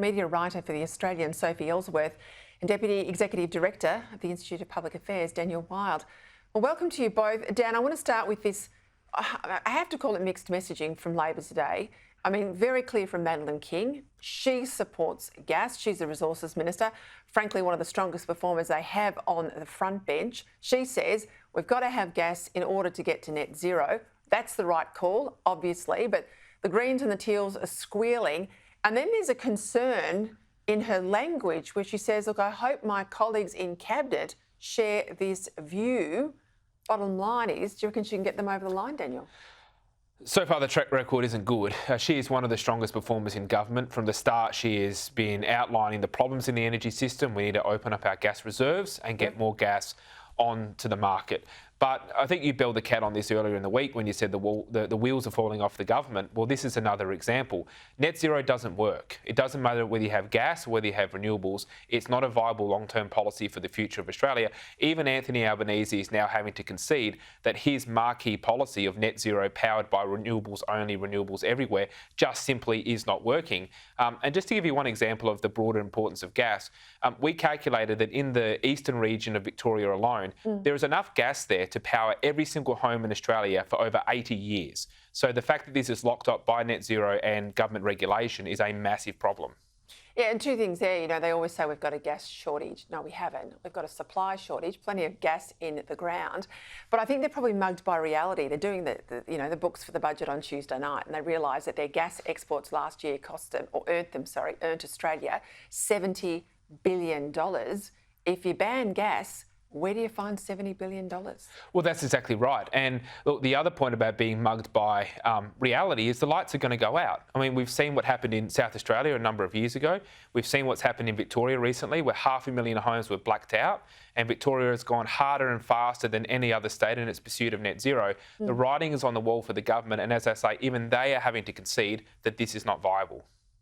Media writer for The Australian, Sophie Ellsworth, and Deputy Executive Director of the Institute of Public Affairs, Daniel Wild. Well, welcome to you both. Dan, I want to start with this, I have to call it mixed messaging from Labor today. I mean, very clear from Madeleine King. She supports gas. She's the Resources Minister. Frankly, one of the strongest performers they have on the front bench. She says we've got to have gas in order to get to net zero. That's the right call, obviously, but the Greens and the Teals are squealing. And then there's a concern in her language where she says, look, I hope my colleagues in Cabinet share this view. Bottom line is, do you reckon she can get them over the line, Daniel? So far, the track record isn't good. She is one of the strongest performers in government. From the start, she has been outlining the problems in the energy system. We need to open up our gas reserves and get more gas onto the market. But I think you belled the cat on this earlier in the week when you said the wheels are falling off the government. Well, this is another example. Net zero doesn't work. It doesn't matter whether you have gas or whether you have renewables. It's not a viable long-term policy for the future of Australia. Even Anthony Albanese is now having to concede that his marquee policy of net zero powered by renewables only, renewables everywhere, just simply is not working. And just to give you one example of the broader importance of gas, we calculated that in the eastern region of Victoria alone, there is enough gas there to power every single home in Australia for over 80 years. So the fact that this is locked up by net zero and government regulation is a massive problem. Yeah, and two things there. You know, they always say we've got a gas shortage. No, we haven't. We've got a supply shortage, plenty of gas in the ground. But I think they're probably mugged by reality. They're doing the books for the budget on Tuesday night, and they realise that their gas exports last year earned Australia $70 billion. If you ban gas, where do you find $70 billion? Well, that's exactly right. And look, the other point about being mugged by reality is the lights are going to go out. I mean, we've seen what happened in South Australia a number of years ago. We've seen what's happened in Victoria recently, where 500,000 homes were blacked out, and Victoria has gone harder and faster than any other state in its pursuit of net zero. The writing is on the wall for the government, and as I say, even they are having to concede that this is not viable.